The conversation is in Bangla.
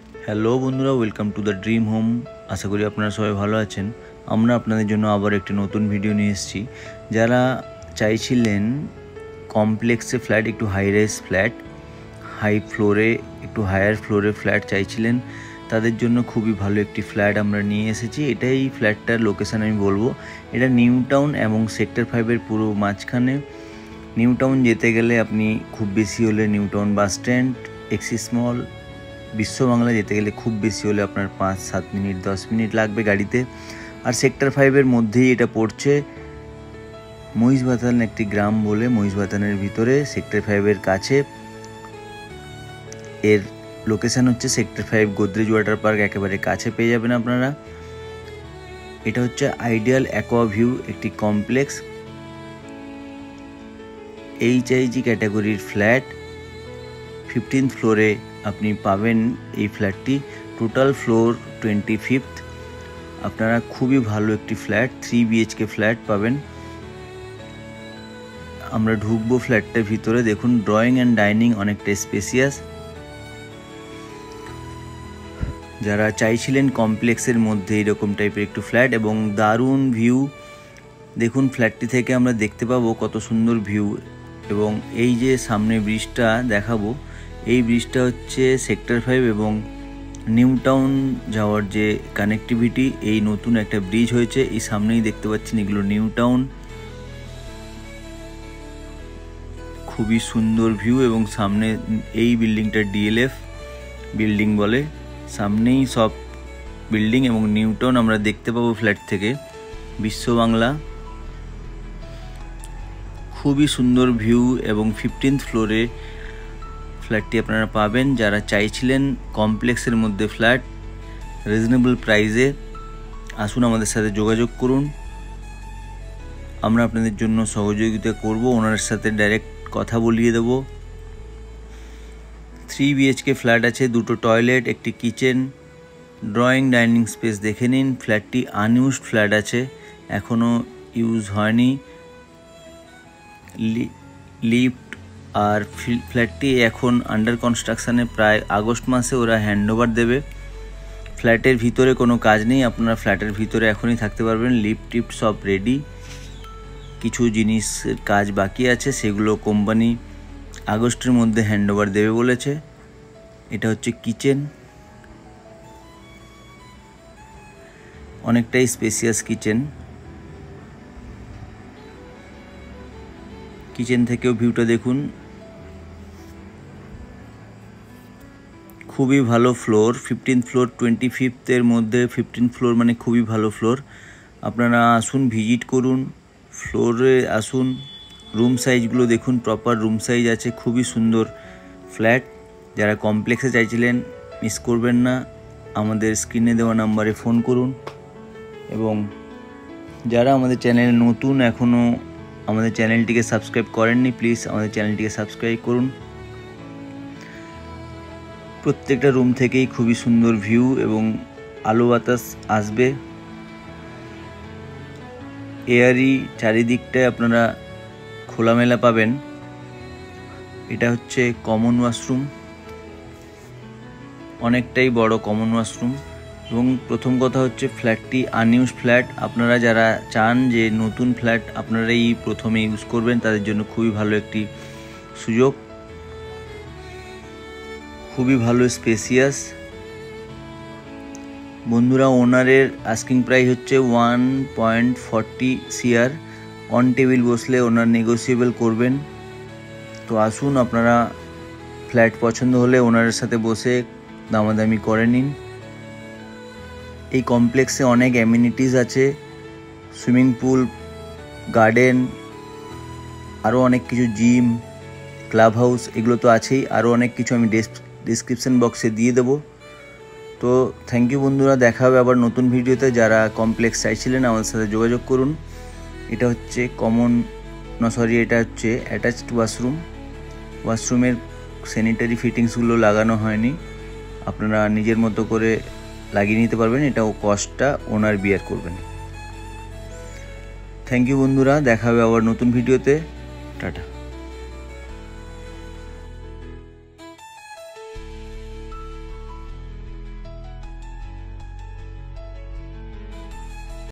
হ্যালো বন্ধুরা, welcome to the dream home. আশা করি আপনারা সবাই ভালো আছেন। আমরা আপনাদের জন্য আবার একটি নতুন ভিডিও নিয়ে এসেছি। যারা চাইছিলেন কমপ্লেক্সে ফ্ল্যাট, একটু হাই রাইজ ফ্ল্যাট, হাই ফ্লোরে, একটু হায়ার ফ্লোরে ফ্ল্যাট চাইছিলেন, তাদের জন্য খুবই ভালো একটি ফ্ল্যাট আমরা নিয়ে এসেছি। এটাই ফ্ল্যাটটার লোকেশান আমি বলবো। এটা নিউ টাউন এবং সেক্টর 5-এর পুরো মাঝখানে। নিউ টাউন যেতে গেলে আপনি খুব বেশি হলে New Town bus stand, Axis Mall, Biswa Bangla যেতে গেলে খুব বেশি হলে আপনার 5-7 মিনিট 10 মিনিট লাগবে গাড়িতে। আর সেক্টর 5-এর মধ্যেই এটা পড়ছে। মহিষবাথান একটি গ্রাম বলে, মহিষবাথানের ভিতরে সেক্টর 5-এর কাছে। এর লোকেশান হচ্ছে সেক্টর 5 গোদরেজ ওয়াটার পার্ক, একেবারে কাছে পেয়ে যাবেন আপনারা। এটা হচ্ছে আইডিয়াল অ্যাকোয়া ভিউ একটি কমপ্লেক্স, HIG ক্যাটাগরির ফ্ল্যাট। 15th ফ্লোরে আপনি পাবেন এই ফ্ল্যাটটি। Total floor 25th। আপনারা খুবই ভালো একটি ফ্ল্যাট, 3 BHK ফ্ল্যাট পাবেন। আমরা ঢুকবো ফ্ল্যাটটার ভিতরে। দেখুন, ড্রয়িং অ্যান্ড ডাইনিং অনেকটা স্পেসিয়াস। যারা চাইছিলেন কমপ্লেক্সের মধ্যে এরকম টাইপের একটু ফ্ল্যাট এবং দারুণ ভিউ, দেখুন ফ্ল্যাটটি থেকে আমরা দেখতে পাবো কত সুন্দর ভিউ। এবং এই যে সামনে ব্রিজটা দেখাবো, এই ব্রিজটা হচ্ছে সেক্টর 5 এবং নিউ টাউন যাওয়ার যে কানেক্টিভিটি, এই নতুন একটা ব্রিজ হয়েছে। এই সামনেই দেখতে পাচ্ছেন, এগুলো নিউ টাউন। খুবই সুন্দর ভিউ এবং সামনে এই বিল্ডিংটা DLF বিল্ডিং বলে। সামনেই সব বিল্ডিং এবং নিউ টাউন আমরা দেখতে পাবো ফ্ল্যাট থেকে। বিশ্ব বাংলা, খুবই সুন্দর ভিউ এবং 15th ফ্লোরে ফ্ল্যাটটি আপনারা পাবেন। যারা চাইছিলেন কমপ্লেক্সের মধ্যে ফ্ল্যাট রিজনেবল প্রাইসে, আসুন আমাদের সাথে যোগাযোগ করুন। আমরা আপনাদের জন্য সহযোগিতা করব, ওনার সাথে ডাইরেক্ট কথা বলিয়ে দেব। 3 BHK ফ্ল্যাট আছে, 2টো টয়লেট, একটি কিচেন, ড্রয়িং ডাইনিং স্পেস দেখে নিন। ফ্ল্যাটটি আনইউজড ফ্ল্যাট আছে, এখনও ইউজ হয়নি। লিফট আর ফ্ল্যাটটি এখন আন্ডার কনস্ট্রাকশানে, প্রায় আগস্ট মাসে ওরা হ্যান্ডওভার দেবে। ফ্ল্যাটের ভিতরে কোনো কাজ নেই, আপনারা ফ্ল্যাটের ভিতরে এখনই থাকতে পারবেন। লিফট টিফট সব রেডি, কিছু জিনিসের কাজ বাকি আছে, সেগুলো কোম্পানি আগস্টের মধ্যে হ্যান্ডওভার দেবে বলেছে। এটা হচ্ছে কিচেন, অনেকটাই স্পেসিয়াস কিচেন। কিচেন থেকেও ভিউটা দেখুন, খুবই ভালো ফ্লোর। 15th ফ্লোর 25th-এর মধ্যে 15th ফ্লোর মানে খুবই ভালো ফ্লোর। আপনারা আসুন, ভিজিট করুন, ফ্লোরে আসুন। রুম সাইজগুলো দেখুন, প্রপার রুম সাইজ আছে। খুবই সুন্দর ফ্ল্যাট। যারা কমপ্লেক্সে চাইছিলেন, মিস করবেন না। আমাদের স্ক্রিনে দেওয়া নাম্বারে ফোন করুন। এবং যারা আমাদের চ্যানেলে নতুন, এখনও আমাদের চ্যানেলটিকে সাবস্ক্রাইব করেননি, প্লিজ আমাদের চ্যানেলটিকে সাবস্ক্রাইব করুন। প্রত্যেকটা রুম থেকেই খুবই সুন্দর ভিউ এবং আলো বাতাস আসবে। এয়ারি চারিদিকটায় আপনারা খোলামেলা পাবেন। এটা হচ্ছে কমন ওয়াশরুম, অনেকটাই বড় কমন ওয়াশরুম। এবং প্রথম কথা হচ্ছে ফ্ল্যাটটি আনইউজড ফ্ল্যাট। আপনারা যারা চান যে নতুন ফ্ল্যাট আপনারাই প্রথমে ইউজ করবেন, তাদের জন্য খুবই ভালো একটি সুযোগ। খুবই ভালো স্পেসিয়াস। বন্ধুরা, ওনারের আস্কিং প্রাইস হচ্ছে 1.40 CR। অন টেবিল বসলে ওনার নেগোসিয়েবল করবেন। তো আসুন, আপনারা ফ্ল্যাট পছন্দ হলে ওনারের সাথে বসে দামাদামি করে নিন। এই কমপ্লেক্সে অনেক অ্যামিনিটিস আছে, সুইমিং পুল, গার্ডেন, আরও অনেক কিছু, জিম, ক্লাব হাউস, এগুলো তো আছেই। আরও অনেক কিছু আমি ডিসক্রিপশন বক্সে দিয়ে দেবো। তো থ্যাংক ইউ বন্ধুরা, দেখা হবে আবার নতুন ভিডিওতে। যারা কমপ্লেক্স চাইছিলেন আমাদের সাথে যোগাযোগ করুন। এটা হচ্ছে এটা হচ্ছে অ্যাটাচড ওয়াশরুম। ওয়াশরুমের স্যানিটারি ফিটিংসগুলো লাগানো হয়নি, আপনারা নিজের মতো করে লাগিয়ে নিতে পারবেন। এটাও কস্টটা ওনার বিয়ার করবেন। থ্যাংক ইউ বন্ধুরা, দেখা হবে আবার নতুন ভিডিওতে। টাটা।